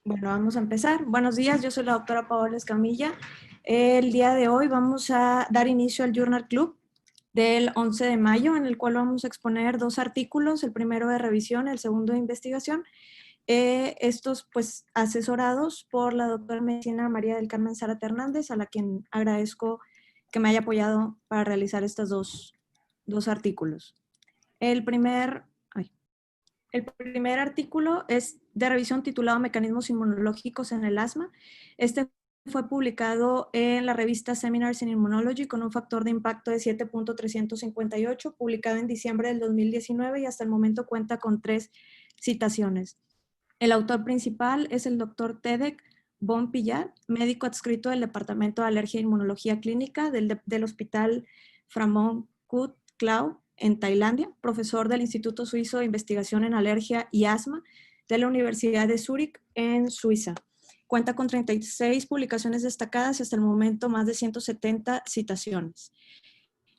Bueno, vamos a empezar. Buenos días, yo soy la doctora Paola Escamilla. El día de hoy vamos a dar inicio al Journal Club del 11 de mayo, en el cual vamos a exponer dos artículos, el primero de revisión, el segundo de investigación. Estos pues asesorados por la doctora en medicina María del Carmen Zárate Hernández, a la quien agradezco que me haya apoyado para realizar estos dos artículos. El primer artículo es de revisión titulado Mecanismos inmunológicos en el asma. Este fue publicado en la revista Seminars in Immunology con un factor de impacto de 7.358, publicado en diciembre del 2019 y hasta el momento cuenta con 3 citaciones. El autor principal es el doctor Tedek Bompillat, médico adscrito del Departamento de Alergia e Inmunología Clínica del Hospital Phramongkut Klao en Tailandia, profesor del Instituto Suizo de Investigación en Alergia y Asma de la Universidad de Zúrich en Suiza. Cuenta con 36 publicaciones destacadas y hasta el momento más de 170 citaciones.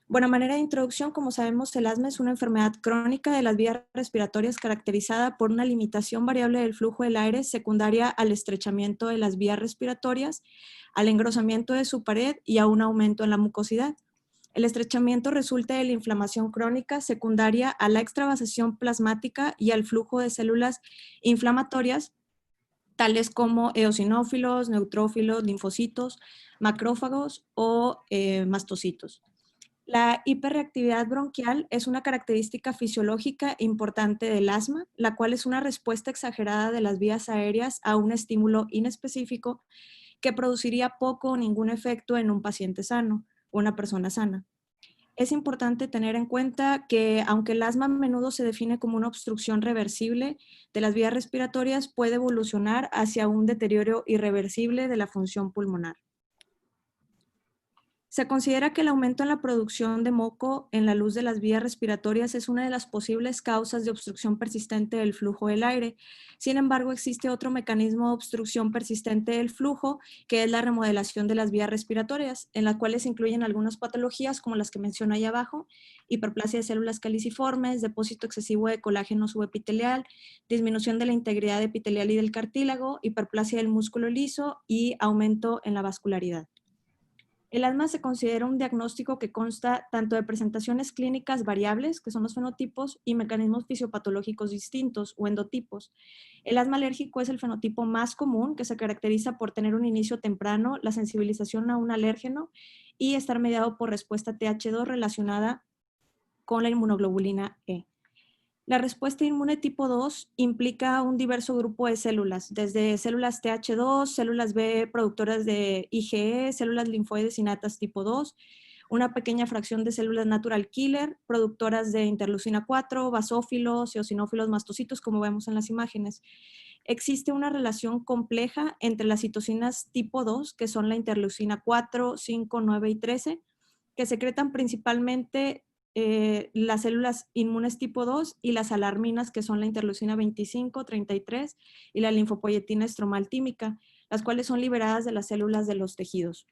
Bueno, a manera de introducción, como sabemos, el asma es una enfermedad crónica de las vías respiratorias caracterizada por una limitación variable del flujo del aire secundaria al estrechamiento de las vías respiratorias, al engrosamiento de su pared y a un aumento en la mucosidad. El estrechamiento resulta de la inflamación crónica secundaria a la extravasación plasmática y al flujo de células inflamatorias, tales como eosinófilos, neutrófilos, linfocitos, macrófagos o mastocitos. La hiperreactividad bronquial es una característica fisiológica importante del asma, la cual es una respuesta exagerada de las vías aéreas a un estímulo inespecífico que produciría poco o ningún efecto en un paciente sano o una persona sana. Es importante tener en cuenta que aunque el asma a menudo se define como una obstrucción reversible de las vías respiratorias, puede evolucionar hacia un deterioro irreversible de la función pulmonar. Se considera que el aumento en la producción de moco en la luz de las vías respiratorias es una de las posibles causas de obstrucción persistente del flujo del aire. Sin embargo, existe otro mecanismo de obstrucción persistente del flujo, que es la remodelación de las vías respiratorias, en las cuales incluyen algunas patologías como las que menciono ahí abajo: hiperplasia de células caliciformes, depósito excesivo de colágeno subepitelial, disminución de la integridad epitelial y del cartílago, hiperplasia del músculo liso y aumento en la vascularidad. El asma se considera un diagnóstico que consta tanto de presentaciones clínicas variables, que son los fenotipos, y mecanismos fisiopatológicos distintos o endotipos. El asma alérgico es el fenotipo más común, que se caracteriza por tener un inicio temprano, la sensibilización a un alérgeno y estar mediado por respuesta TH2 relacionada con la inmunoglobulina E. La respuesta inmune tipo 2 implica un diverso grupo de células, desde células TH2, células B productoras de IgE, células linfoides innatas tipo 2, una pequeña fracción de células natural killer, productoras de interleucina 4, basófilos, eosinófilos, mastocitos, como vemos en las imágenes. Existe una relación compleja entre las citocinas tipo 2, que son la interleucina 4, 5, 9 y 13, que secretan principalmente las células inmunes tipo 2 y las alarminas, que son la interleucina 25, 33 y la linfopoyetina estromal tímica, las cuales son liberadas de las células de los tejidos.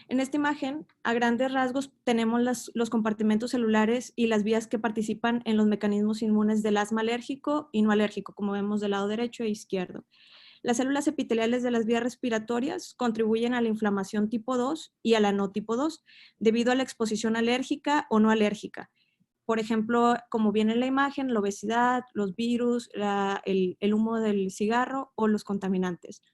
En esta imagen, a grandes rasgos, tenemos los compartimentos celulares y las vías que participan en los mecanismos inmunes del asma alérgico y no alérgico, como vemos del lado derecho e izquierdo. Las células epiteliales de las vías respiratorias contribuyen a la inflamación tipo 2 y a la no tipo 2, debido a la exposición alérgica o no alérgica. Por ejemplo, como viene en la imagen, la obesidad, los virus, el humo del cigarro o los contaminantes.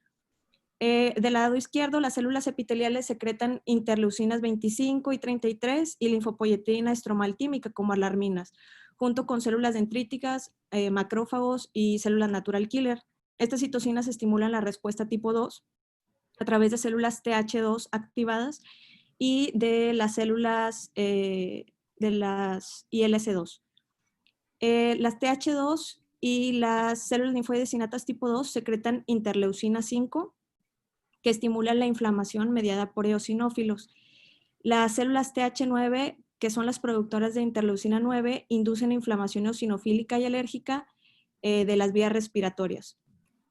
Del lado izquierdo, las células epiteliales secretan interleucinas 25 y 33 y linfopoyetina estromal tímica como alarminas, junto con células dendríticas, macrófagos y células natural killer. Estas citocinas estimulan la respuesta tipo 2 a través de células TH2 activadas y de las células de las ILC2. Las TH2 y las células linfoides innatas tipo 2 secretan interleucina 5, que estimulan la inflamación mediada por eosinófilos. Las células TH9, que son las productoras de interleucina 9, inducen inflamación eosinofílica y alérgica de las vías respiratorias.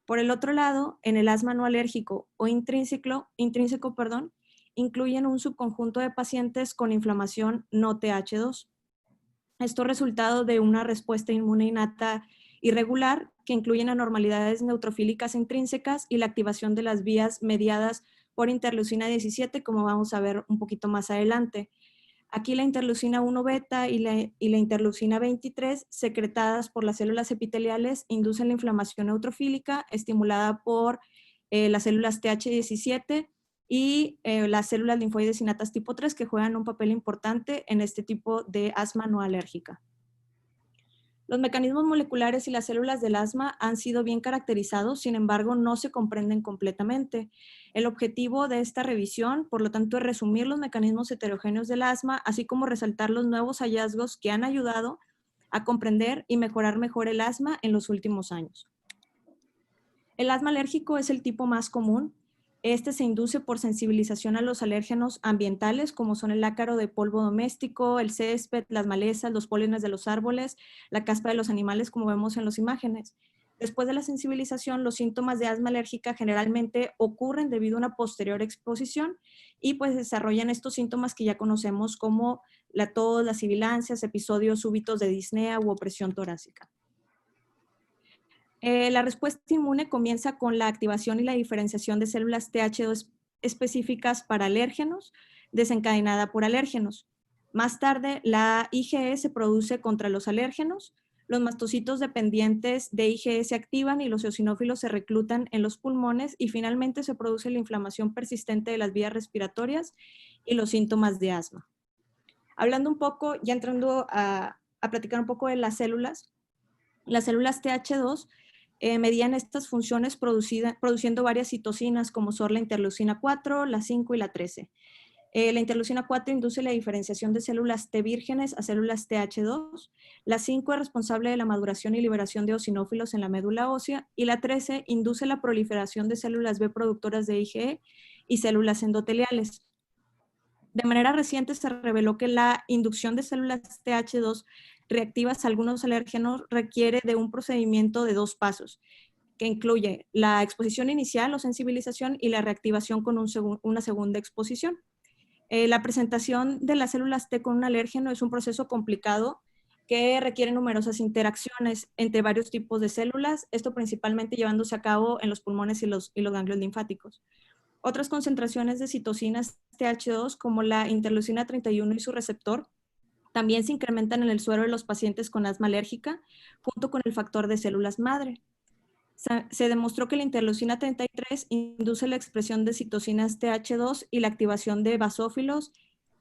Por el otro lado, en el asma no alérgico o intrínseco, incluyen un subconjunto de pacientes con inflamación no TH2. Esto es resultado de una respuesta inmune innata irregular que incluyen anormalidades neutrofílicas intrínsecas y la activación de las vías mediadas por interleucina 17, como vamos a ver un poquito más adelante. Aquí la interleucina 1 beta y la interleucina 23, secretadas por las células epiteliales, inducen la inflamación neutrofílica estimulada por las células TH17 y las células linfoides innatas tipo 3, que juegan un papel importante en este tipo de asma no alérgica. Los mecanismos moleculares y las células del asma han sido bien caracterizados, sin embargo, no se comprenden completamente. El objetivo de esta revisión, por lo tanto, es resumir los mecanismos heterogéneos del asma, así como resaltar los nuevos hallazgos que han ayudado a comprender y mejorar mejor el asma en los últimos años. El asma alérgico es el tipo más común. Este se induce por sensibilización a los alérgenos ambientales, como son el ácaro de polvo doméstico, el césped, las malezas, los pólenes de los árboles, la caspa de los animales, como vemos en las imágenes. Después de la sensibilización, los síntomas de asma alérgica generalmente ocurren debido a una posterior exposición y pues desarrollan estos síntomas que ya conocemos como la tos, las sibilancias, episodios súbitos de disnea u opresión torácica. La respuesta inmune comienza con la activación y la diferenciación de células TH2 específicas para alérgenos, desencadenada por alérgenos. Más tarde, la IgE se produce contra los alérgenos, los mastocitos dependientes de IgE se activan y los eosinófilos se reclutan en los pulmones y finalmente se produce la inflamación persistente de las vías respiratorias y los síntomas de asma. Hablando un poco, ya entrando a platicar un poco de las células TH2 medían estas funciones produciendo varias citocinas como son la interleucina 4, la 5 y la 13. La interleucina 4 induce la diferenciación de células T vírgenes a células TH2, la 5 es responsable de la maduración y liberación de eosinófilos en la médula ósea y la 13 induce la proliferación de células B productoras de IgE y células endoteliales. De manera reciente se reveló que la inducción de células TH2 reactivas a algunos alérgenos requiere de un procedimiento de 2 pasos, que incluye la exposición inicial o sensibilización y la reactivación con una segunda exposición. La presentación de las células T con un alérgeno es un proceso complicado que requiere numerosas interacciones entre varios tipos de células, esto principalmente llevándose a cabo en los pulmones y los ganglios linfáticos. Otras concentraciones de citocinas TH2, como la interleucina 31 y su receptor, también se incrementan en el suero de los pacientes con asma alérgica, junto con el factor de células madre. Se demostró que la interleucina 33 induce la expresión de citocinas TH2 y la activación de basófilos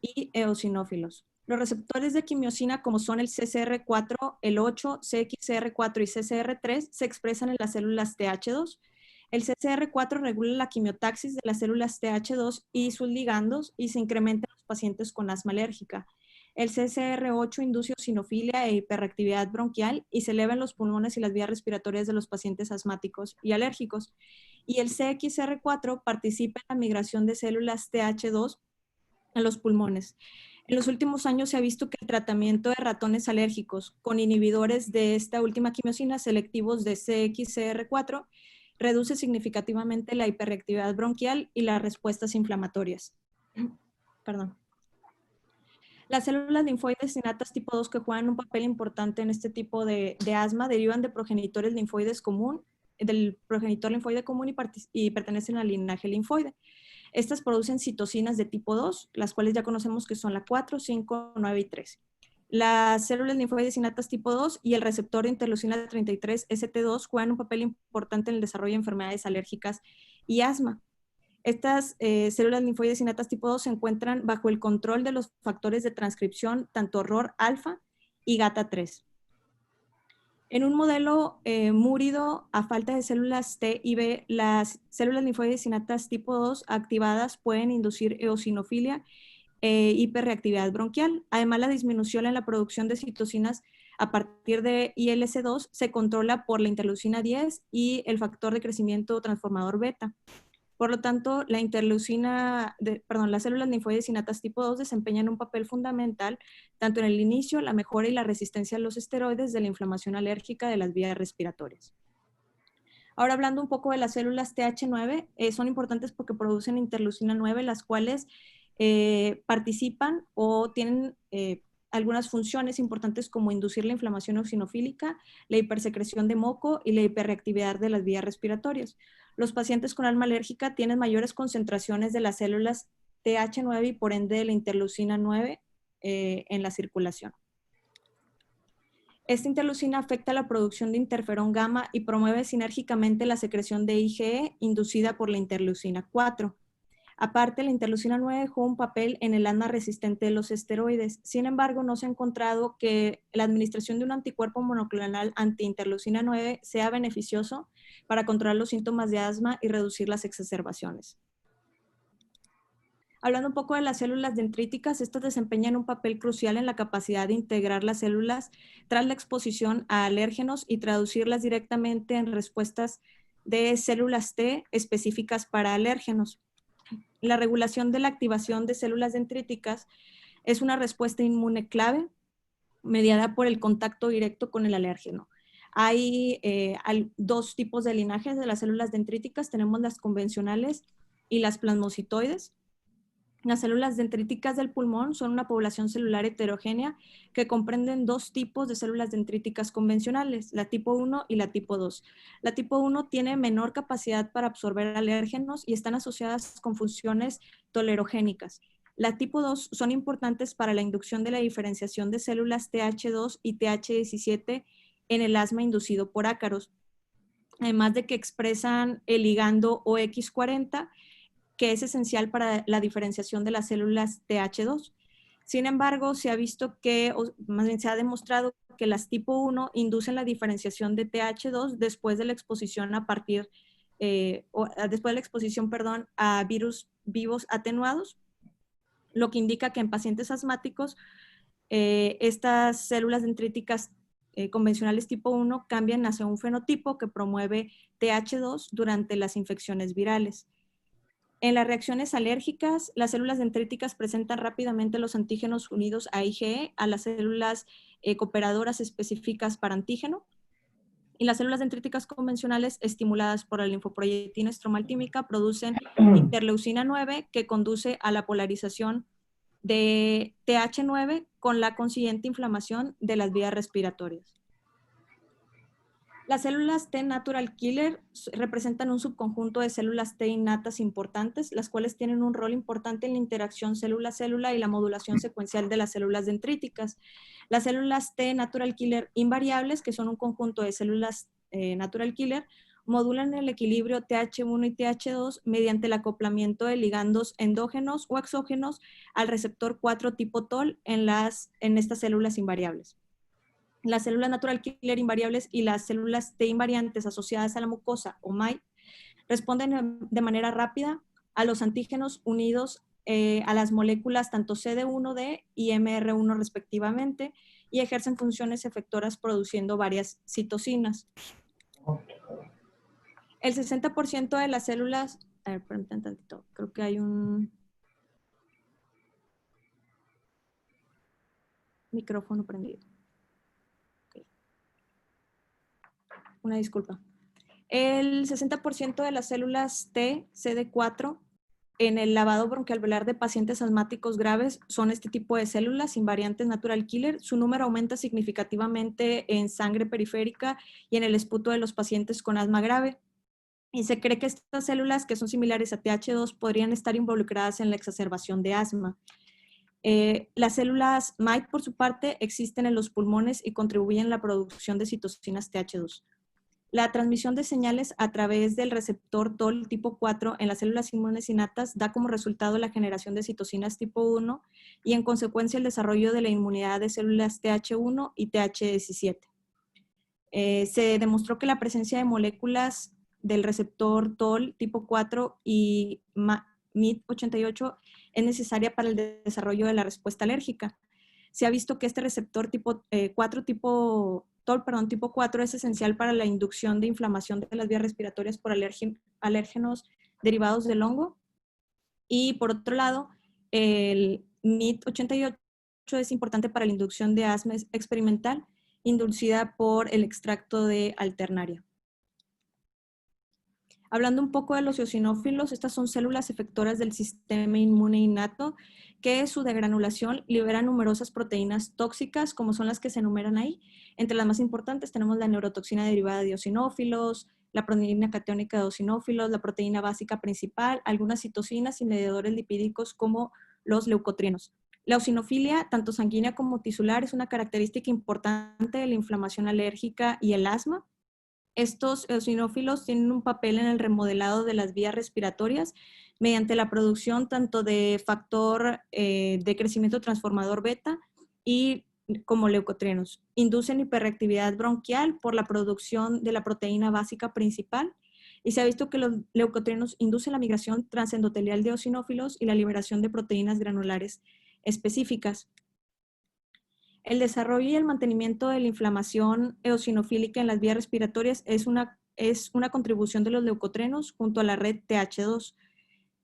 y eosinófilos. Los receptores de quimiosina, como son el CCR4, el 8, CXCR4 y CCR3, se expresan en las células TH2. El CCR4 regula la quimiotaxis de las células TH2 y sus ligandos y se incrementa en los pacientes con asma alérgica. El CCR8 induce eosinofilia e hiperactividad bronquial y se eleva en los pulmones y las vías respiratorias de los pacientes asmáticos y alérgicos. Y el CXR4 participa en la migración de células TH2 a los pulmones. En los últimos años se ha visto que el tratamiento de ratones alérgicos con inhibidores de esta última quimiosina selectivos de CXCR4 reduce significativamente la hiperactividad bronquial y las respuestas inflamatorias. Perdón. Las células linfoides innatas tipo 2 que juegan un papel importante en este tipo de asma derivan de progenitores linfoides común, del progenitor linfoide común y pertenecen al linaje linfoide. Estas producen citocinas de tipo 2, las cuales ya conocemos que son la 4, 5, 9 y 13. Las células linfoides innatas tipo 2 y el receptor de interleucina 33 ST2 juegan un papel importante en el desarrollo de enfermedades alérgicas y asma. Estas células linfoides innatas tipo 2 se encuentran bajo el control de los factores de transcripción tanto ROR alfa y GATA3. En un modelo múrido a falta de células T y B, las células linfoides innatas tipo 2 activadas pueden inducir eosinofilia e hiperreactividad bronquial. Además, la disminución en la producción de citocinas a partir de ILC2 se controla por la interleucina 10 y el factor de crecimiento transformador beta. Por lo tanto, las células linfoides innatas tipo 2 desempeñan un papel fundamental tanto en el inicio, la mejora y la resistencia a los esteroides de la inflamación alérgica de las vías respiratorias. Ahora, hablando un poco de las células TH9, son importantes porque producen interleucina 9, las cuales participan o tienen algunas funciones importantes como inducir la inflamación eosinofílica, la hipersecreción de moco y la hiperreactividad de las vías respiratorias. Los pacientes con asma alérgica tienen mayores concentraciones de las células TH9 y por ende de la interleucina 9 en la circulación. Esta interleucina afecta la producción de interferón gamma y promueve sinérgicamente la secreción de IgE inducida por la interleucina 4. Aparte, la interleucina 9 juega un papel en el asma resistente de los esteroides. Sin embargo, no se ha encontrado que la administración de un anticuerpo monoclonal anti-interleucina 9 sea beneficioso para controlar los síntomas de asma y reducir las exacerbaciones. Hablando un poco de las células dendríticas, estas desempeñan un papel crucial en la capacidad de integrar las células tras la exposición a alérgenos y traducirlas directamente en respuestas de células T específicas para alérgenos. La regulación de la activación de células dendríticas es una respuesta inmune clave mediada por el contacto directo con el alérgeno. Hay dos tipos de linajes de las células dendríticas. Tenemos las convencionales y las plasmocitoides. Las células dendríticas del pulmón son una población celular heterogénea que comprenden dos tipos de células dendríticas convencionales, la tipo 1 y la tipo 2. La tipo 1 tiene menor capacidad para absorber alérgenos y están asociadas con funciones tolerogénicas. La tipo 2 son importantes para la inducción de la diferenciación de células TH2 y TH17 en el asma inducido por ácaros, además de que expresan el ligando OX40, que es esencial para la diferenciación de las células TH2. Sin embargo, se ha visto que, o más bien se ha demostrado que las tipo 1 inducen la diferenciación de TH2 después de la exposición después de la exposición, a virus vivos atenuados, lo que indica que en pacientes asmáticos estas células dendríticas convencionales tipo 1 cambian hacia un fenotipo que promueve TH2 durante las infecciones virales. En las reacciones alérgicas, las células dendríticas presentan rápidamente los antígenos unidos a IgE, a las células cooperadoras específicas para antígeno, y las células dendríticas convencionales estimuladas por la linfoproyectina estromal-tímica producen interleucina 9 que conduce a la polarización de TH9 con la consiguiente inflamación de las vías respiratorias. Las células T natural killer representan un subconjunto de células T innatas importantes, las cuales tienen un rol importante en la interacción célula-célula y la modulación secuencial de las células dendríticas. Las células T natural killer invariables, que son un conjunto de células natural killer, modulan el equilibrio TH1 y TH2 mediante el acoplamiento de ligandos endógenos o exógenos al receptor 4 tipo TOL en estas células invariables. Las células natural killer invariables y las células T invariantes asociadas a la mucosa o MAI responden de manera rápida a los antígenos unidos a las moléculas tanto CD1D y MR1 respectivamente y ejercen funciones efectoras produciendo varias citocinas. El 60% de las células... A ver, permítanme tantito. Creo que hay un micrófono prendido. Okay. Una disculpa. El 60% de las células T, CD4, en el lavado bronquialveolar de pacientes asmáticos graves son este tipo de células invariantes natural killer. Su número aumenta significativamente en sangre periférica y en el esputo de los pacientes con asma grave. Y se cree que estas células, que son similares a TH2, podrían estar involucradas en la exacerbación de asma. Las células MAIT, por su parte, existen en los pulmones y contribuyen a la producción de citocinas TH2. La transmisión de señales a través del receptor TOL tipo 4 en las células inmunes innatas da como resultado la generación de citocinas tipo 1 y en consecuencia el desarrollo de la inmunidad de células TH1 y TH17. Se demostró que la presencia de moléculas del receptor TOL tipo 4 y MIT88 es necesaria para el desarrollo de la respuesta alérgica. Se ha visto que este receptor tipo 4 es esencial para la inducción de inflamación de las vías respiratorias por alérgenos derivados del hongo. Y por otro lado, el MIT88 es importante para la inducción de asma experimental inducida por el extracto de alternaria. Hablando un poco de los eosinófilos, estas son células efectoras del sistema inmune innato que su degranulación libera numerosas proteínas tóxicas, como son las que se enumeran ahí. Entre las más importantes tenemos la neurotoxina derivada de eosinófilos, la proteína catiónica de eosinófilos, la proteína básica principal, algunas citocinas y mediadores lipídicos como los leucotrienos. La eosinofilia, tanto sanguínea como tisular, es una característica importante de la inflamación alérgica y el asma. Estos eosinófilos tienen un papel en el remodelado de las vías respiratorias mediante la producción tanto de factor de crecimiento transformador beta y como leucotrienos. Inducen hiperreactividad bronquial por la producción de la proteína básica principal y se ha visto que los leucotrienos inducen la migración transendotelial de eosinófilos y la liberación de proteínas granulares específicas. El desarrollo y el mantenimiento de la inflamación eosinofílica en las vías respiratorias es una contribución de los leucotrienos junto a la red TH2.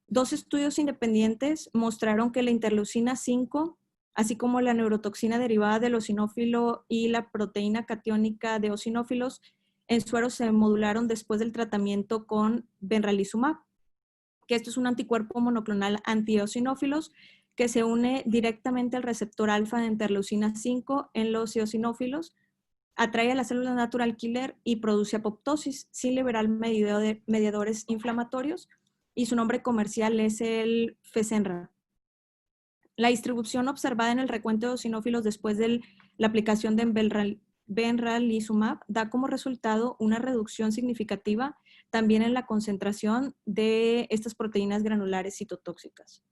Dos estudios independientes mostraron que la interleucina 5, así como la neurotoxina derivada del eosinófilo y la proteína catiónica de eosinófilos en suero se modularon después del tratamiento con benralizumab, que esto es un anticuerpo monoclonal anti-eosinófilos que se une directamente al receptor alfa de interleucina 5 en los eosinófilos, atrae a la célula natural killer y produce apoptosis sin liberar mediadores inflamatorios, y su nombre comercial es el Fasenra. La distribución observada en el recuento de eosinófilos después de la aplicación de benralizumab da como resultado una reducción significativa también en la concentración de estas proteínas granulares citotóxicas.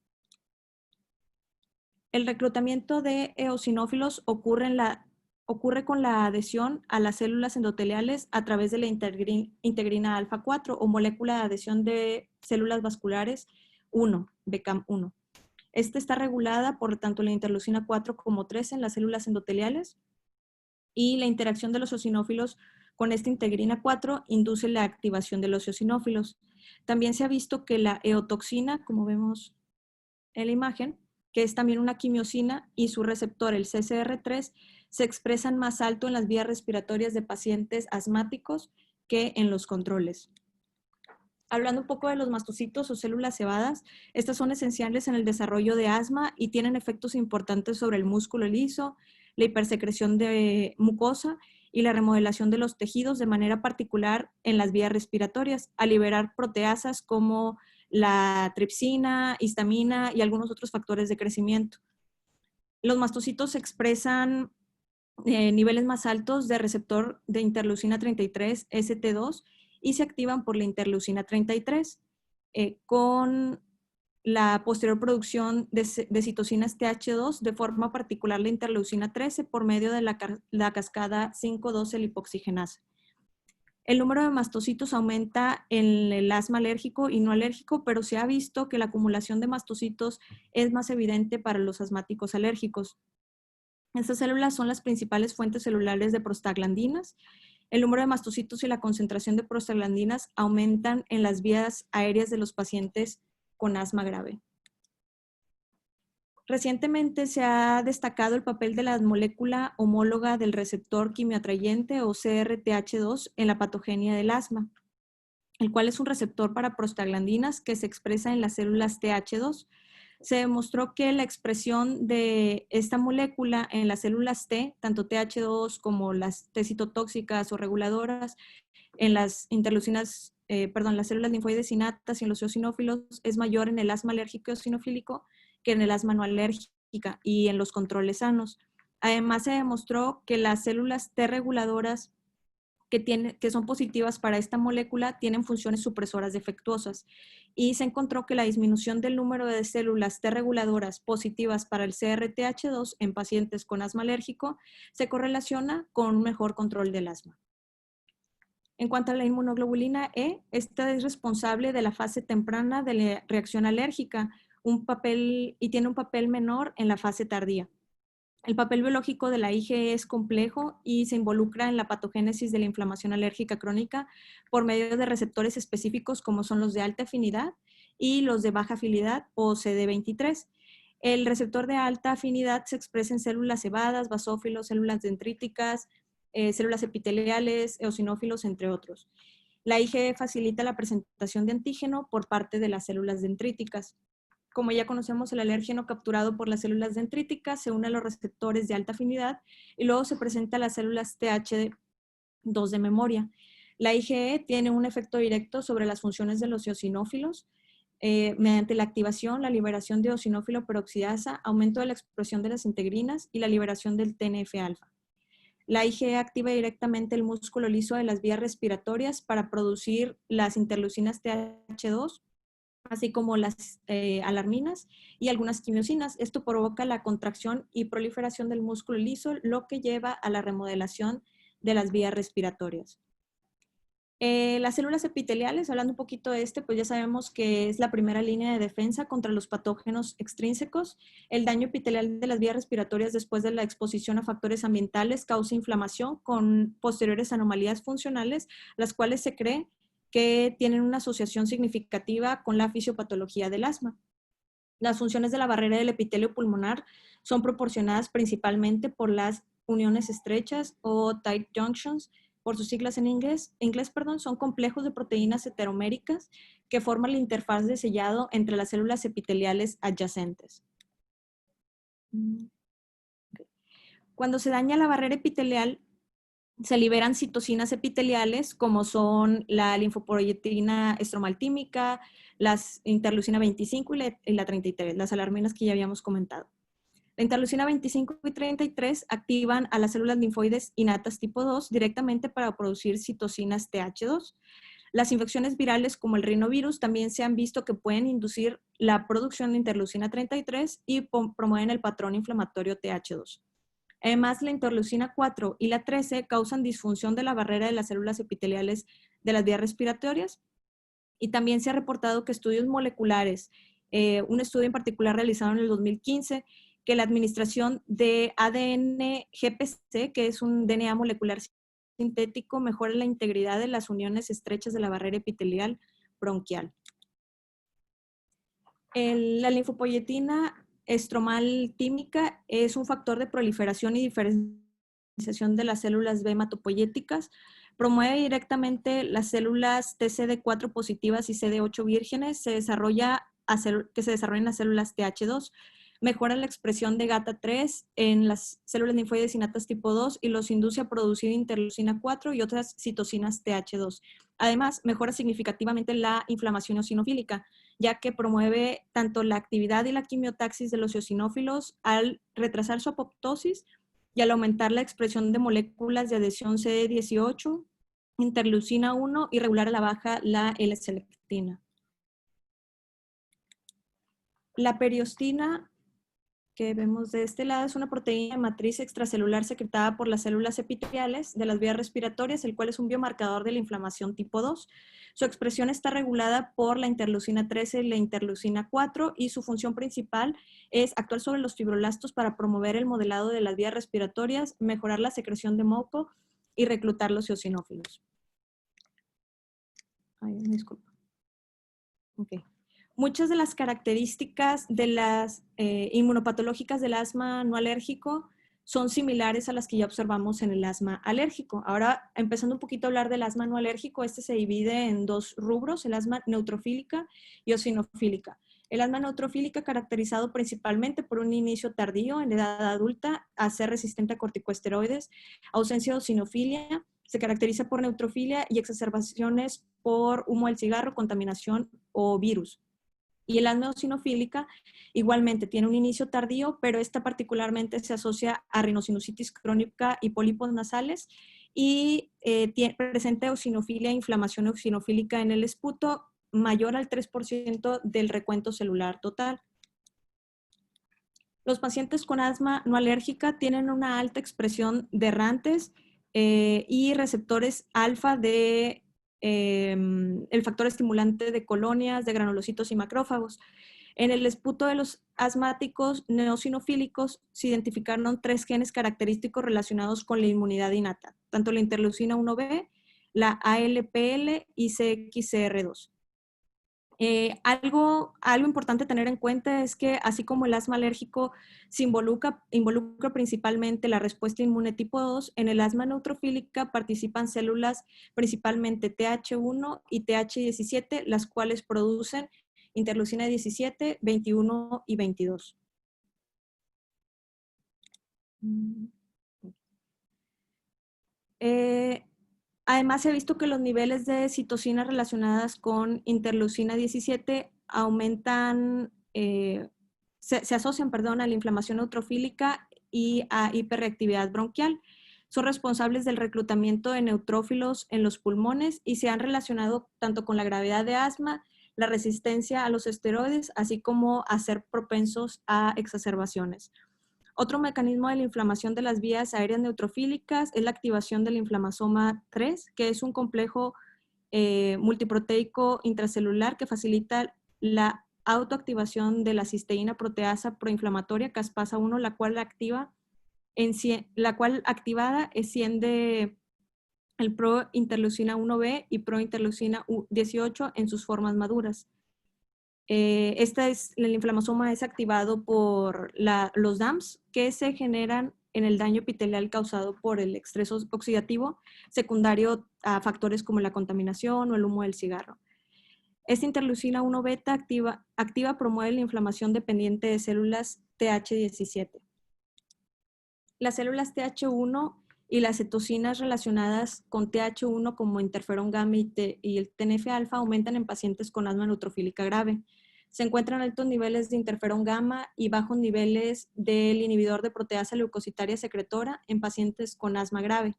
El reclutamiento de eosinófilos ocurre con la adhesión a las células endoteliales a través de la integrina alfa 4 o molécula de adhesión de células vasculares 1, BCAM1. Esta está regulada por tanto la interleucina 4 como 3 en las células endoteliales y la interacción de los eosinófilos con esta integrina 4 induce la activación de los eosinófilos. También se ha visto que la eotoxina, como vemos en la imagen, que es también una quimiosina, y su receptor, el CCR3, se expresan más alto en las vías respiratorias de pacientes asmáticos que en los controles. Hablando un poco de los mastocitos o células cebadas, estas son esenciales en el desarrollo de asma y tienen efectos importantes sobre el músculo liso, la hipersecreción de mucosa y la remodelación de los tejidos, de manera particular en las vías respiratorias, al liberar proteasas como la tripsina, histamina y algunos otros factores de crecimiento. Los mastocitos expresan niveles más altos de receptor de interleucina 33, ST2, y se activan por la interleucina 33, con la posterior producción de citocinas TH2, de forma particular la interleucina 13, por medio de la cascada 5,12-lipoxigenasa. El número de mastocitos aumenta en el asma alérgico y no alérgico, pero se ha visto que la acumulación de mastocitos es más evidente para los asmáticos alérgicos. Estas células son las principales fuentes celulares de prostaglandinas. El número de mastocitos y la concentración de prostaglandinas aumentan en las vías aéreas de los pacientes con asma grave. Recientemente se ha destacado el papel de la molécula homóloga del receptor quimioatrayente o CRTH2 en la patogenia del asma, el cual es un receptor para prostaglandinas que se expresa en las células TH2. Se demostró que la expresión de esta molécula en las células T, tanto TH2 como las T citotóxicas o reguladoras, en las interleucinas, las células linfoides innatas y en los eosinófilos, es mayor en el asma alérgico eosinofílico que en el asma no alérgica y en los controles sanos. Además, se demostró que las células T reguladoras que son positivas para esta molécula tienen funciones supresoras defectuosas, y se encontró que la disminución del número de células T reguladoras positivas para el CRTH2 en pacientes con asma alérgico se correlaciona con un mejor control del asma. En cuanto a la inmunoglobulina E, esta es responsable de la fase temprana de la reacción alérgica y tiene un papel menor en la fase tardía. El papel biológico de la IgE es complejo y se involucra en la patogénesis de la inflamación alérgica crónica por medio de receptores específicos como son los de alta afinidad y los de baja afinidad o CD23. El receptor de alta afinidad se expresa en células cebadas, basófilos, células dendríticas, células epiteliales, eosinófilos, entre otros. La IgE facilita la presentación de antígeno por parte de las células dendríticas. Como ya conocemos, el alérgeno capturado por las células dendríticas se une a los receptores de alta afinidad y luego se presenta a las células TH2 de memoria. La IgE tiene un efecto directo sobre las funciones de los eosinófilos mediante la activación, la liberación de eosinófilo peroxidasa, aumento de la expresión de las integrinas y la liberación del TNF-alfa. La IgE activa directamente el músculo liso de las vías respiratorias para producir las interleucinas TH2, así como las alarminas y algunas quimiosinas. Esto provoca la contracción y proliferación del músculo liso, lo que lleva a la remodelación de las vías respiratorias. Las células epiteliales, hablando un poquito de pues ya sabemos que es la primera línea de defensa contra los patógenos extrínsecos. El daño epitelial de las vías respiratorias después de la exposición a factores ambientales causa inflamación con posteriores anomalías funcionales, las cuales se cree que tienen una asociación significativa con la fisiopatología del asma. Las funciones de la barrera del epitelio pulmonar son proporcionadas principalmente por las uniones estrechas o tight junctions, por sus siglas en inglés, son complejos de proteínas heteroméricas que forman la interfaz de sellado entre las células epiteliales adyacentes. Cuando se daña la barrera epitelial, se liberan citocinas epiteliales como son la linfopoietina estromaltímica, las interleucina 25 y la 33, las alarminas que ya habíamos comentado. La interleucina 25 y 33 activan a las células linfoides innatas tipo 2 directamente para producir citocinas TH2. Las infecciones virales como el rinovirus también se han visto que pueden inducir la producción de interleucina 33 y promueven el patrón inflamatorio TH2. Además, la interleucina 4 y la 13 causan disfunción de la barrera de las células epiteliales de las vías respiratorias y también se ha reportado que estudios moleculares, un estudio en particular realizado en el 2015, que la administración de ADN-GPC, que es un DNA molecular sintético, mejora la integridad de las uniones estrechas de la barrera epitelial bronquial. La linfopoietina estromaltímica es un factor de proliferación y diferenciación de las células B hematopoyéticas. Promueve directamente las células TCD4 positivas y CD8 vírgenes, que se desarrollan las células TH2. Mejora la expresión de GATA3 en las células linfoides innatas tipo 2 y los induce a producir interleucina 4 y otras citocinas TH2. Además, mejora significativamente la inflamación eosinofílica, ya que promueve tanto la actividad y la quimiotaxis de los eosinófilos al retrasar su apoptosis y al aumentar la expresión de moléculas de adhesión CD18, interleucina 1 y regular a la baja la L-selectina. La periostina que vemos de este lado es una proteína de matriz extracelular secretada por las células epiteliales de las vías respiratorias, el cual es un biomarcador de la inflamación tipo 2. Su expresión está regulada por la interleucina 13 y la interleucina 4 y su función principal es actuar sobre los fibroblastos para promover el modelado de las vías respiratorias, mejorar la secreción de moco y reclutar los eosinófilos. Ay, disculpa. Ok. Muchas de las características de las inmunopatológicas del asma no alérgico son similares a las que ya observamos en el asma alérgico. Ahora, empezando un poquito a hablar del asma no alérgico, este se divide en dos rubros, el asma neutrofílica y eosinofílica. El asma neutrofílica, caracterizado principalmente por un inicio tardío en la edad adulta, a ser resistente a corticosteroides, ausencia de eosinofilia, se caracteriza por neutrofilia y exacerbaciones por humo del cigarro, contaminación o virus. Y el asma eosinofílica igualmente tiene un inicio tardío, pero esta particularmente se asocia a rinosinusitis crónica y pólipos nasales y presenta eosinofilia e inflamación eosinofílica en el esputo mayor al 3% del recuento celular total. Los pacientes con asma no alérgica tienen una alta expresión de errantes y receptores alfa de el factor estimulante de colonias, de granulocitos y macrófagos. En el esputo de los asmáticos neosinofílicos se identificaron 3 genes característicos relacionados con la inmunidad innata, tanto la interleucina 1B, la ALPL y CXCR2. Algo importante tener en cuenta es que así como el asma alérgico involucra principalmente la respuesta inmune tipo 2, en el asma neutrofílica participan células principalmente TH1 y TH17, las cuales producen interleucina 17, 21 y 22. Eh, Además, se ha visto que los niveles de citocinas relacionadas con interleucina 17 aumentan, se asocian, perdón, a la inflamación neutrofílica y a hiperreactividad bronquial. Son responsables del reclutamiento de neutrófilos en los pulmones y se han relacionado tanto con la gravedad de asma, la resistencia a los esteroides, así como a ser propensos a exacerbaciones. Otro mecanismo de la inflamación de las vías aéreas neutrofílicas es la activación del inflamasoma 3, que es un complejo multiproteico intracelular que facilita la autoactivación de la cisteína proteasa proinflamatoria caspasa 1, la cual activada enciende el prointerleucina 1B y prointerleucina 18 en sus formas maduras. El inflamasoma es activado por los DAMPs que se generan en el daño epitelial causado por el estrés oxidativo secundario a factores como la contaminación o el humo del cigarro. Esta interleucina 1 beta activa promueve la inflamación dependiente de células TH17. Las células TH1 y las citocinas relacionadas con TH1 como interferón gamma y el TNF-alfa aumentan en pacientes con asma neutrofílica grave. Se encuentran altos niveles de interferón gamma y bajos niveles del inhibidor de proteasa leucocitaria secretora en pacientes con asma grave.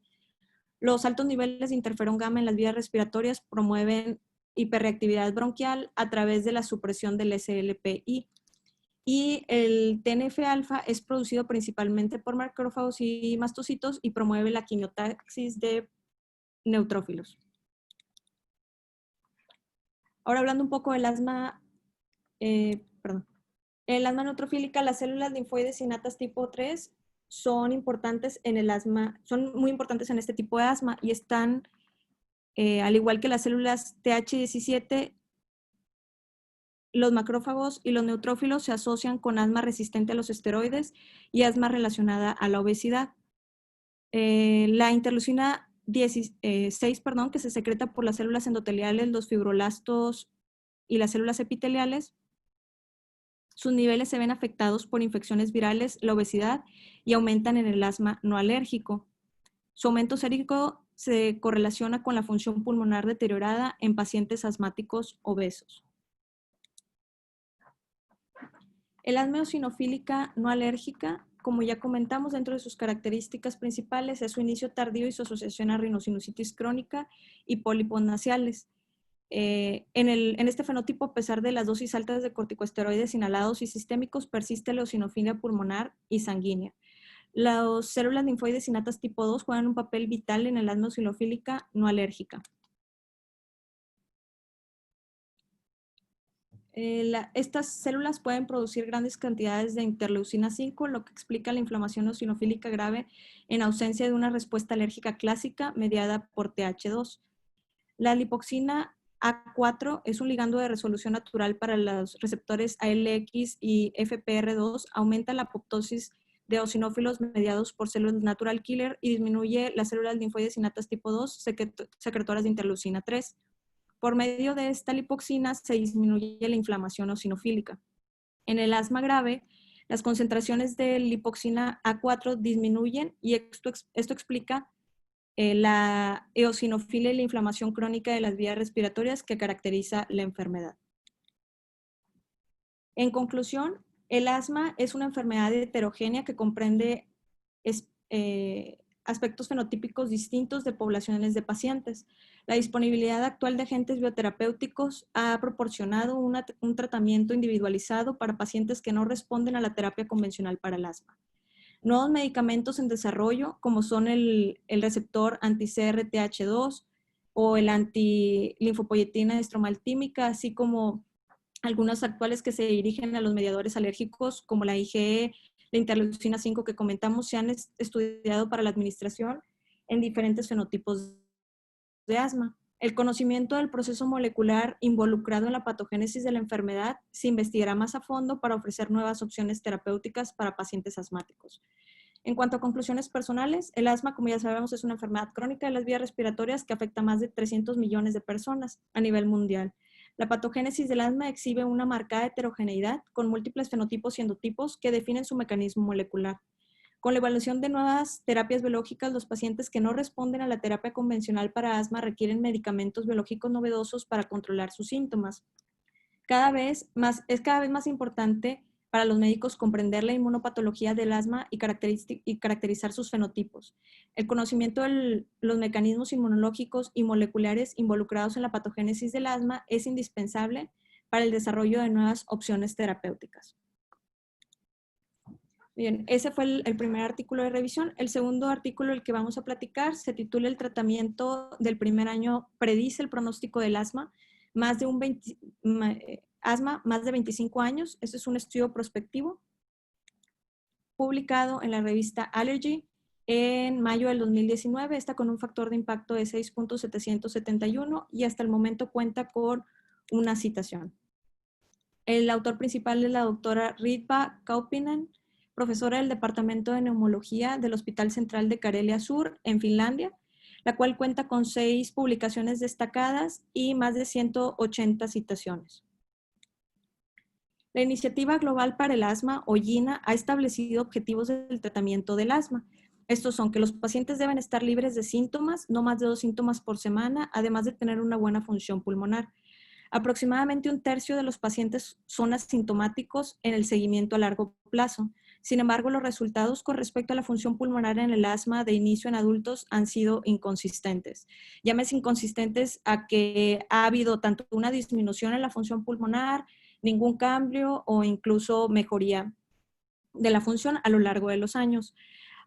Los altos niveles de interferón gamma en las vías respiratorias promueven hiperreactividad bronquial a través de la supresión del SLPI. Y el TNF-alfa es producido principalmente por macrófagos y mastocitos y promueve la quimiotaxis de neutrófilos. Ahora hablando un poco del asma, el asma neutrofílica, las células linfoides innatas tipo 3 son importantes en el asma, son muy importantes en este tipo de asma y están, al igual que las células TH17, los macrófagos y los neutrófilos se asocian con asma resistente a los esteroides y asma relacionada a la obesidad. La interleucina 16, que se secreta por las células endoteliales, los fibroblastos y las células epiteliales, sus niveles se ven afectados por infecciones virales, la obesidad y aumentan en el asma no alérgico. Su aumento sérico se correlaciona con la función pulmonar deteriorada en pacientes asmáticos obesos. El asma eosinofílica no alérgica, como ya comentamos, dentro de sus características principales es su inicio tardío y su asociación a rinosinusitis crónica y pólipos nasales. En este fenotipo, a pesar de las dosis altas de corticosteroides inhalados y sistémicos, persiste la eosinofilia pulmonar y sanguínea. Las células linfoides innatas tipo 2 juegan un papel vital en el asma eosinofílica no alérgica. Estas células pueden producir grandes cantidades de interleucina 5, lo que explica la inflamación eosinofílica grave en ausencia de una respuesta alérgica clásica mediada por TH2. La lipoxina A4 es un ligando de resolución natural para los receptores ALX y FPR2, aumenta la apoptosis de eosinófilos mediados por células natural killer y disminuye las células linfoides innatas tipo 2 secretoras de interleucina 3. Por medio de esta lipoxina se disminuye la inflamación eosinofílica. En el asma grave, las concentraciones de lipoxina A4 disminuyen y esto explica la eosinofilia y la inflamación crónica de las vías respiratorias que caracteriza la enfermedad. En conclusión, el asma es una enfermedad heterogénea que comprende aspectos fenotípicos distintos de poblaciones de pacientes. La disponibilidad actual de agentes bioterapéuticos ha proporcionado un tratamiento individualizado para pacientes que no responden a la terapia convencional para el asma. Nuevos medicamentos en desarrollo, como son el receptor anti-CRTH2 o el anti-linfopoyetina estromaltímica, así como algunas actuales que se dirigen a los mediadores alérgicos, como la IgE, la interleucina 5 que comentamos, se han estudiado para la administración en diferentes fenotipos de asma. El conocimiento del proceso molecular involucrado en la patogénesis de la enfermedad se investigará más a fondo para ofrecer nuevas opciones terapéuticas para pacientes asmáticos. En cuanto a conclusiones personales, el asma, como ya sabemos, es una enfermedad crónica de las vías respiratorias que afecta a más de 300 millones de personas a nivel mundial. La patogénesis del asma exhibe una marcada heterogeneidad con múltiples fenotipos y endotipos que definen su mecanismo molecular. Con la evaluación de nuevas terapias biológicas, los pacientes que no responden a la terapia convencional para asma requieren medicamentos biológicos novedosos para controlar sus síntomas. Es cada vez más importante para los médicos comprender la inmunopatología del asma y caracterizar sus fenotipos. El conocimiento de los mecanismos inmunológicos y moleculares involucrados en la patogénesis del asma es indispensable para el desarrollo de nuevas opciones terapéuticas. Bien, ese fue el primer artículo de revisión. El segundo artículo, el que vamos a platicar, se titula El tratamiento del primer año predice el pronóstico del asma, más de 25 años. Este es un estudio prospectivo publicado en la revista Allergy en mayo del 2019. Está con un factor de impacto de 6.771 y hasta el momento cuenta con una citación. El autor principal es la doctora Ritva Kaupinen, profesora del Departamento de Neumología del Hospital Central de Karelia Sur, en Finlandia, la cual cuenta con 6 publicaciones destacadas y más de 180 citaciones. La Iniciativa Global para el Asma, o IGNA, ha establecido objetivos del tratamiento del asma. Estos son que los pacientes deben estar libres de síntomas, no más de 2 síntomas por semana, además de tener una buena función pulmonar. Aproximadamente 1/3 de los pacientes son asintomáticos en el seguimiento a largo plazo. Sin embargo, los resultados con respecto a la función pulmonar en el asma de inicio en adultos han sido inconsistentes. Llámese inconsistentes a que ha habido tanto una disminución en la función pulmonar, ningún cambio o incluso mejoría de la función a lo largo de los años.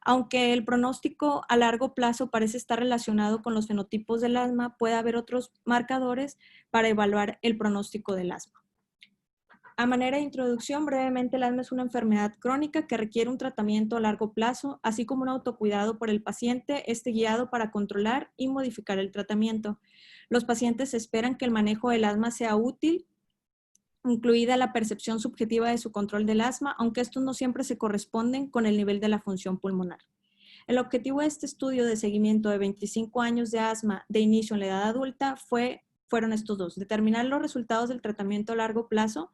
Aunque el pronóstico a largo plazo parece estar relacionado con los fenotipos del asma, puede haber otros marcadores para evaluar el pronóstico del asma. A manera de introducción, brevemente, el asma es una enfermedad crónica que requiere un tratamiento a largo plazo, así como un autocuidado por el paciente, guiado para controlar y modificar el tratamiento. Los pacientes esperan que el manejo del asma sea útil, incluida la percepción subjetiva de su control del asma, aunque estos no siempre se corresponden con el nivel de la función pulmonar. El objetivo de este estudio de seguimiento de 25 años de asma de inicio en la edad adulta fueron estos dos: determinar los resultados del tratamiento a largo plazo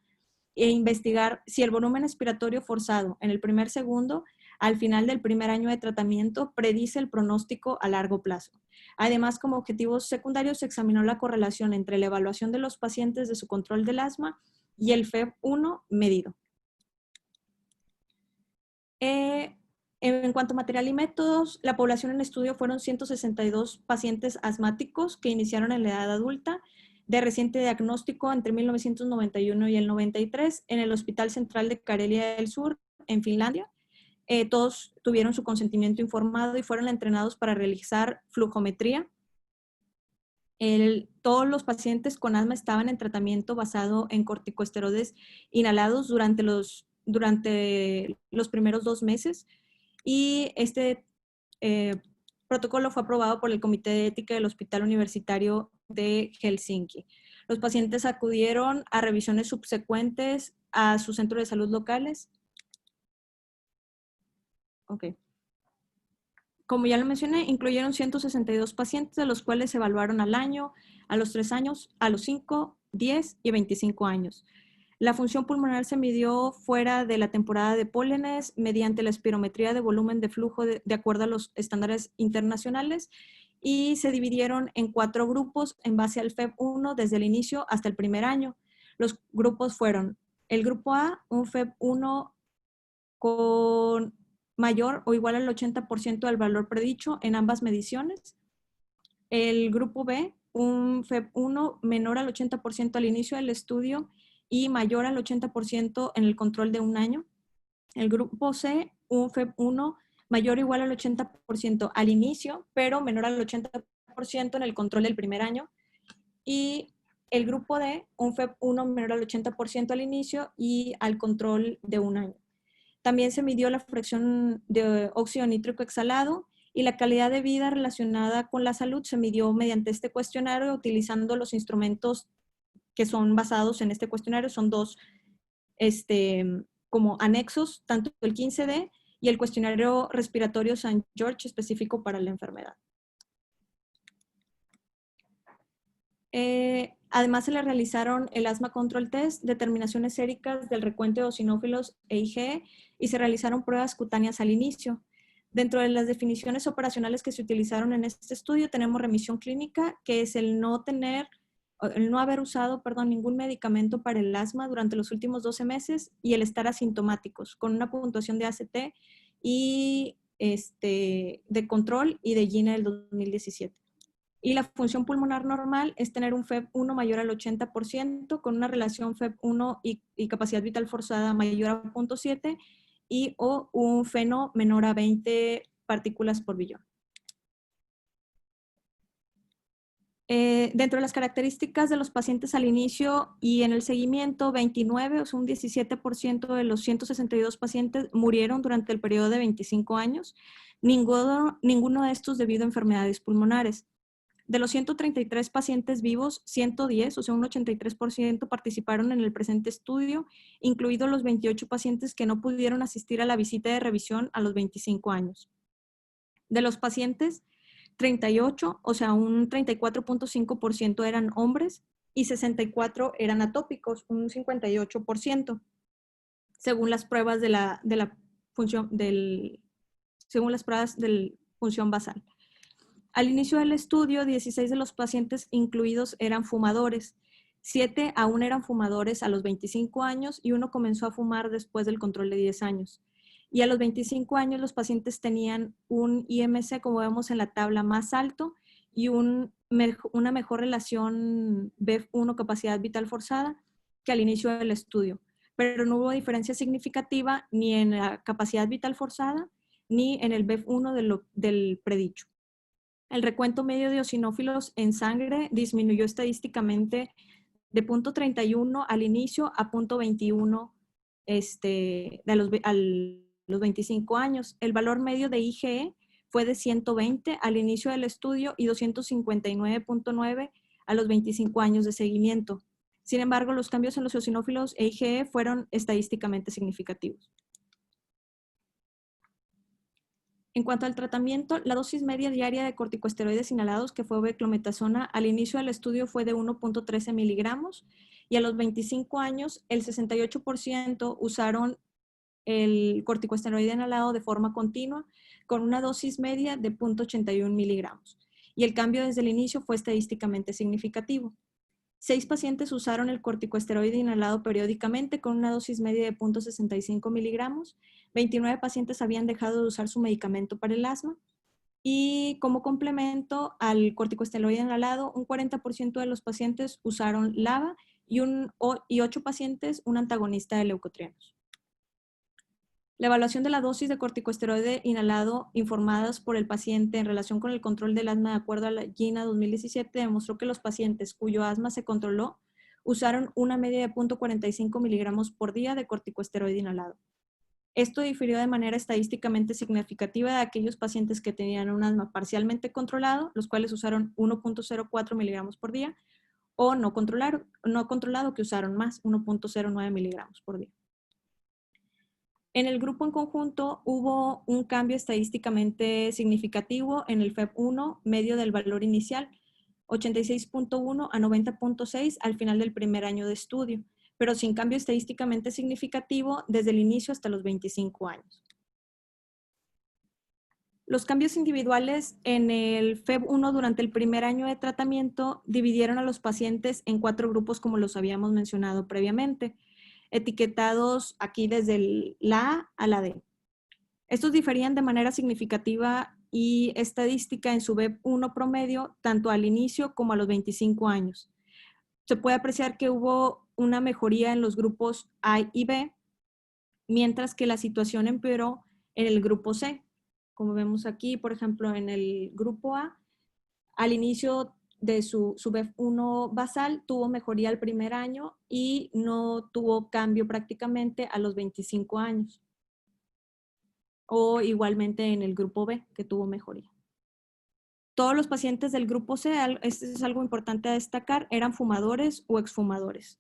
e investigar si el volumen expiratorio forzado en el primer segundo al final del primer año de tratamiento predice el pronóstico a largo plazo. Además, como objetivos secundarios, se examinó la correlación entre la evaluación de los pacientes de su control del asma y el FEV1 medido. En cuanto a material y métodos, la población en estudio fueron 162 pacientes asmáticos que iniciaron en la edad adulta de reciente diagnóstico entre 1991 y el 93 en el Hospital Central de Karelia del Sur, en Finlandia. Todos tuvieron su consentimiento informado y fueron entrenados para realizar flujometría. Todos los pacientes con asma estaban en tratamiento basado en corticosteroides inhalados durante los primeros 2 meses, y este protocolo fue aprobado por el Comité de Ética del Hospital Universitario de Helsinki. Los pacientes acudieron a revisiones subsecuentes a sus centros de salud locales. Ok. Como ya lo mencioné, incluyeron 162 pacientes, de los cuales se evaluaron al año, a los 3 años, a los 5, 10 y 25 años. La función pulmonar se midió fuera de la temporada de pólenes mediante la espirometría de volumen de flujo de acuerdo a los estándares internacionales, y se dividieron en 4 grupos en base al FEV1 desde el inicio hasta el primer año. Los grupos fueron: el grupo A, un FEV1 con mayor o igual al 80% del valor predicho en ambas mediciones. El grupo B, un FEV1 menor al 80% al inicio del estudio y mayor al 80% en el control de un año. El grupo C, un FEV1 mayor o igual al 80% al inicio, pero menor al 80% en el control del primer año. Y el grupo D, un FEV1 menor al 80% al inicio y al control de un año. También se midió la fracción de óxido nítrico exhalado y la calidad de vida relacionada con la salud se midió mediante este cuestionario utilizando los instrumentos que son basados en este cuestionario. Son dos como anexos, tanto el 15D y el cuestionario respiratorio St. George específico para la enfermedad. Además se le realizaron el Asthma Control Test, determinaciones séricas del recuento de eosinófilos e IgE y se realizaron pruebas cutáneas al inicio. Dentro de las definiciones operacionales que se utilizaron en este estudio tenemos remisión clínica, que es el no haber usado, ningún medicamento para el asma durante los últimos 12 meses y el estar asintomáticos, con una puntuación de ACT y de control y de GINA del 2017. Y la función pulmonar normal es tener un FEV1 mayor al 80%, con una relación FEV1 y capacidad vital forzada mayor a 0.7 o un FeNO menor a 20 partículas por billón. Dentro de las características de los pacientes al inicio y en el seguimiento, 29, o sea, un 17% de los 162 pacientes murieron durante el periodo de 25 años. Ninguno de estos debido a enfermedades pulmonares. De los 133 pacientes vivos, 110, o sea, un 83% participaron en el presente estudio, incluidos los 28 pacientes que no pudieron asistir a la visita de revisión a los 25 años. De los pacientes, 38, o sea, un 34.5% eran hombres y 64 eran atópicos, un 58%, según las pruebas de la función según las pruebas de función basal. Al inicio del estudio, 16 de los pacientes incluidos eran fumadores, 7 aún eran fumadores a los 25 años y uno comenzó a fumar después del control de 10 años. Y a los 25 años los pacientes tenían un IMC, como vemos en la tabla, más alto y una mejor relación BEF1 capacidad vital forzada que al inicio del estudio. Pero no hubo diferencia significativa ni en la capacidad vital forzada ni en el BEF1 del predicho. El recuento medio de eosinófilos en sangre disminuyó estadísticamente de 0.31 al inicio a 0.21 a los 25 años. El valor medio de IgE fue de 120 al inicio del estudio y 259.9 a los 25 años de seguimiento. Sin embargo, los cambios en los eosinófilos e IgE fueron estadísticamente significativos. En cuanto al tratamiento, la dosis media diaria de corticosteroides inhalados, que fue beclometasona, al inicio del estudio fue de 1.13 miligramos y a los 25 años el 68% usaron el corticosteroide inhalado de forma continua con una dosis media de 0.81 miligramos. Y el cambio desde el inicio fue estadísticamente significativo. 6 pacientes usaron el corticosteroide inhalado periódicamente con una dosis media de 0.65 miligramos. 29 pacientes habían dejado de usar su medicamento para el asma. Y como complemento al corticosteroide inhalado, un 40% de los pacientes usaron LABA y 8 pacientes un antagonista de leucotrienos. La evaluación de la dosis de corticosteroide inhalado informadas por el paciente en relación con el control del asma de acuerdo a la GINA 2017 demostró que los pacientes cuyo asma se controló usaron una media de 0.45 miligramos por día de corticosteroide inhalado. Esto difirió de manera estadísticamente significativa de aquellos pacientes que tenían un asma parcialmente controlado, los cuales usaron 1.04 miligramos por día, o no controlado que usaron más, 1.09 miligramos por día. En el grupo en conjunto hubo un cambio estadísticamente significativo en el FEV1 medio del valor inicial, 86.1 a 90.6 al final del primer año de estudio, pero sin cambio estadísticamente significativo desde el inicio hasta los 25 años. Los cambios individuales en el FEV1 durante el primer año de tratamiento dividieron a los pacientes en 4 grupos como los habíamos mencionado previamente, etiquetados aquí desde la A a la D. Estos diferían de manera significativa y estadística en su BEP1 promedio, tanto al inicio como a los 25 años. Se puede apreciar que hubo una mejoría en los grupos A y B, mientras que la situación empeoró en el grupo C. Como vemos aquí, por ejemplo, en el grupo A, al inicio de su BEF1 basal tuvo mejoría el primer año y no tuvo cambio prácticamente a los 25 años. o igualmente en el grupo B, que tuvo mejoría. Todos los pacientes del grupo C, este es algo importante a destacar, eran fumadores o exfumadores.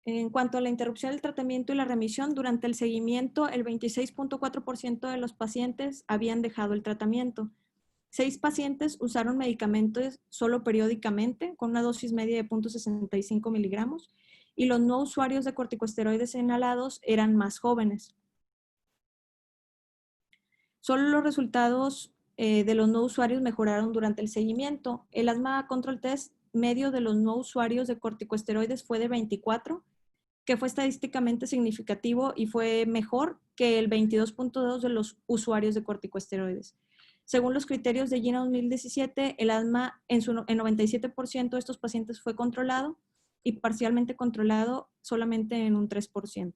En cuanto a la interrupción del tratamiento y la remisión, durante el seguimiento, el 26.4% de los pacientes habían dejado el tratamiento. 6 pacientes usaron medicamentos solo periódicamente, con una dosis media de 0.65 miligramos, y los no usuarios de corticosteroides inhalados eran más jóvenes. Solo los resultados de los no usuarios mejoraron durante el seguimiento. El asma control test medio de los no usuarios de corticosteroides fue de 24, que fue estadísticamente significativo y fue mejor que el 22.2 de los usuarios de corticosteroides. Según los criterios de GINA 2017, el asma en 97% de estos pacientes fue controlado y parcialmente controlado solamente en un 3%.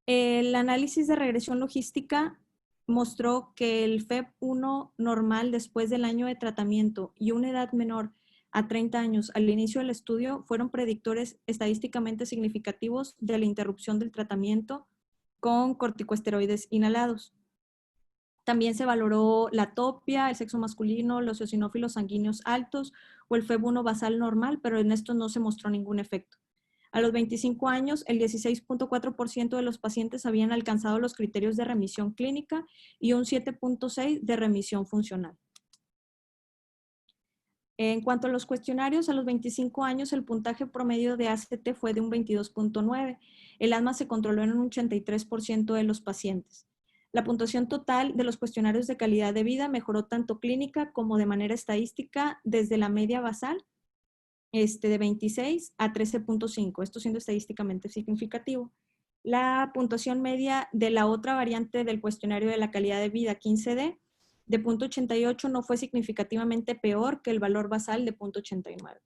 El análisis de regresión logística mostró que el FEV1 normal después del año de tratamiento y una edad menor a 30 años al inicio del estudio fueron predictores estadísticamente significativos de la interrupción del tratamiento con corticosteroides inhalados. También se valoró la atopia, el sexo masculino, los eosinófilos sanguíneos altos o el FEV1 basal normal, pero en esto no se mostró ningún efecto. A los 25 años, el 16.4% de los pacientes habían alcanzado los criterios de remisión clínica y un 7.6% de remisión funcional. En cuanto a los cuestionarios, a los 25 años el puntaje promedio de ACT fue de un 22.9. El asma se controló en un 83% de los pacientes. La puntuación total de los cuestionarios de calidad de vida mejoró tanto clínica como de manera estadística desde la media basal de 26 a 13.5, esto siendo estadísticamente significativo. La puntuación media de la otra variante del cuestionario de la calidad de vida 15D de 0.88 no fue significativamente peor que el valor basal de 0.89.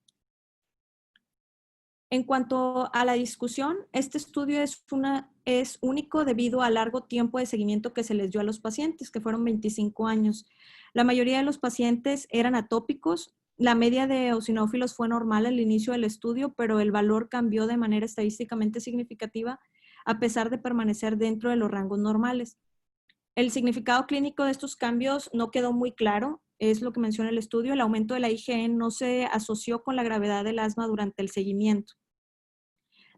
En cuanto a la discusión, este estudio es único debido al largo tiempo de seguimiento que se les dio a los pacientes, que fueron 25 años. La mayoría de los pacientes eran atópicos. La media de eosinófilos fue normal al inicio del estudio, pero el valor cambió de manera estadísticamente significativa a pesar de permanecer dentro de los rangos normales. El significado clínico de estos cambios no quedó muy claro, es lo que menciona el estudio. El aumento de la IgE no se asoció con la gravedad del asma durante el seguimiento.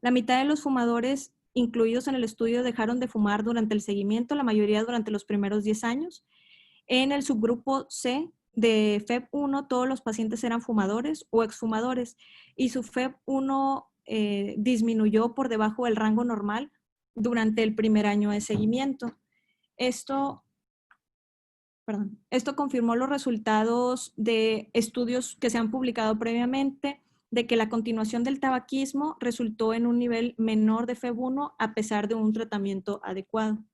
La mitad de los fumadores incluidos en el estudio dejaron de fumar durante el seguimiento, la mayoría durante los primeros 10 años. En el subgrupo C de FEV1, todos los pacientes eran fumadores o exfumadores y su FEV1 disminuyó por debajo del rango normal durante el primer año de seguimiento. Esto confirmó los resultados de estudios que se han publicado previamente de que la continuación del tabaquismo resultó en un nivel menor de FEV1 a pesar de un tratamiento adecuado.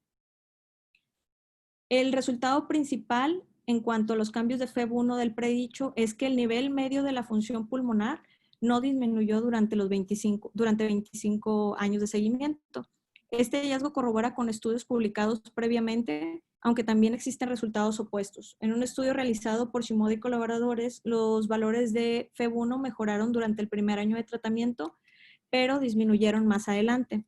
El resultado principal en cuanto a los cambios de FEV1 del predicho es que el nivel medio de la función pulmonar no disminuyó durante 25 años de seguimiento. Este hallazgo corrobora con estudios publicados previamente, aunque también existen resultados opuestos. En un estudio realizado por Shimoda y colaboradores, los valores de FEV1 mejoraron durante el primer año de tratamiento, pero disminuyeron más adelante.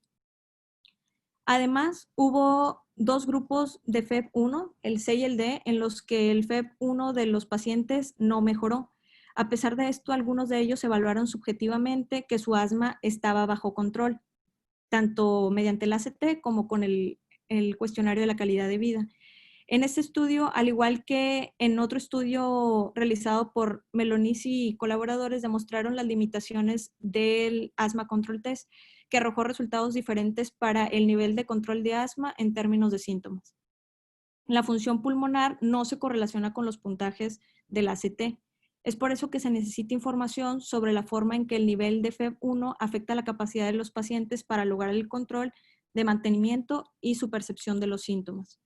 Además, hubo 2 grupos de FEV1, el C y el D, en los que el FEV1 de los pacientes no mejoró. A pesar de esto, algunos de ellos evaluaron subjetivamente que su asma estaba bajo control, tanto mediante el ACT como con el cuestionario de la calidad de vida. En este estudio, al igual que en otro estudio realizado por Melonisi y colaboradores, demostraron las limitaciones del asma control test, que arrojó resultados diferentes para el nivel de control de asma en términos de síntomas. La función pulmonar no se correlaciona con los puntajes del ACT. Es por eso que se necesita información sobre la forma en que el nivel de FEV1 afecta la capacidad de los pacientes para lograr el control de mantenimiento y su percepción de los síntomas.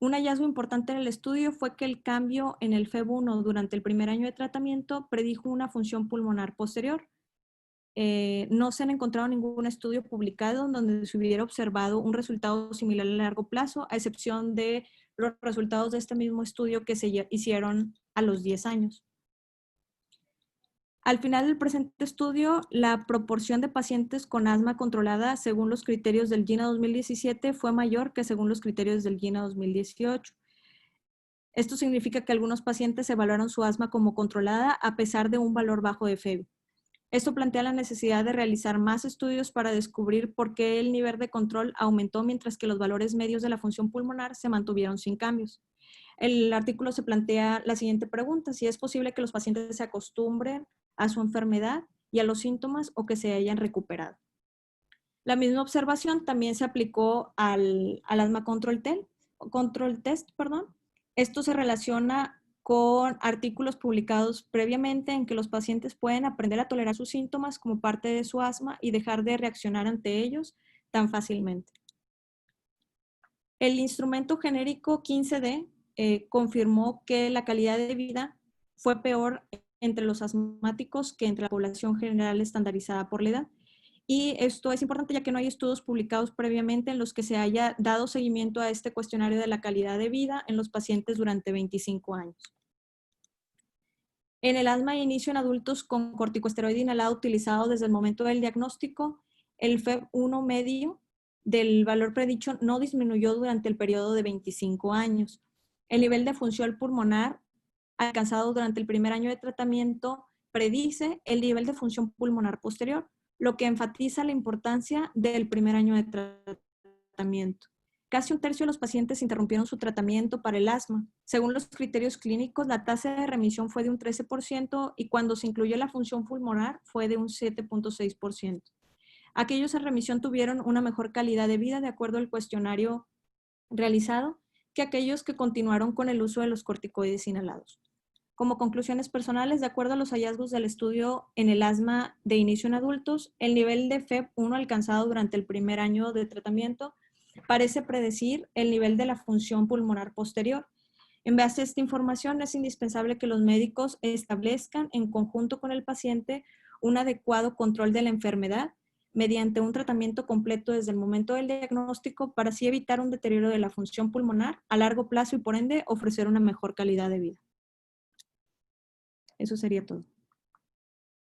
Un hallazgo importante en el estudio fue que el cambio en el FEV1 durante el primer año de tratamiento predijo una función pulmonar posterior. No se han encontrado ningún estudio publicado en donde se hubiera observado un resultado similar a largo plazo, a excepción de los resultados de este mismo estudio que se hicieron a los 10 años. Al final del presente estudio, la proporción de pacientes con asma controlada según los criterios del GINA 2017 fue mayor que según los criterios del GINA 2018. Esto significa que algunos pacientes evaluaron su asma como controlada a pesar de un valor bajo de FEBI. Esto plantea la necesidad de realizar más estudios para descubrir por qué el nivel de control aumentó mientras que los valores medios de la función pulmonar se mantuvieron sin cambios. El artículo se plantea la siguiente pregunta: si es posible que los pacientes se acostumbren a su enfermedad y a los síntomas o que se hayan recuperado. La misma observación también se aplicó al asma control test. Esto se relaciona con artículos publicados previamente en que los pacientes pueden aprender a tolerar sus síntomas como parte de su asma y dejar de reaccionar ante ellos tan fácilmente. El instrumento genérico 15D confirmó que la calidad de vida fue peor entre los asmáticos que entre la población general estandarizada por la edad. Y esto es importante ya que no hay estudios publicados previamente en los que se haya dado seguimiento a este cuestionario de la calidad de vida en los pacientes durante 25 años. En el asma de inicio en adultos con corticosteroide inhalado utilizado desde el momento del diagnóstico, el FEV1 medio del valor predicho no disminuyó durante el periodo de 25 años. El nivel de función pulmonar alcanzado durante el primer año de tratamiento predice el nivel de función pulmonar posterior, lo que enfatiza la importancia del primer año de tratamiento. Casi un tercio de los pacientes interrumpieron su tratamiento para el asma. Según los criterios clínicos, la tasa de remisión fue de un 13% y cuando se incluyó la función pulmonar fue de un 7.6%. Aquellos en remisión tuvieron una mejor calidad de vida de acuerdo al cuestionario realizado que aquellos que continuaron con el uso de los corticoides inhalados. Como conclusiones personales, de acuerdo a los hallazgos del estudio en el asma de inicio en adultos, el nivel de FEV1 alcanzado durante el primer año de tratamiento parece predecir el nivel de la función pulmonar posterior. En base a esta información, es indispensable que los médicos establezcan en conjunto con el paciente un adecuado control de la enfermedad mediante un tratamiento completo desde el momento del diagnóstico para así evitar un deterioro de la función pulmonar a largo plazo y por ende ofrecer una mejor calidad de vida. Eso sería todo.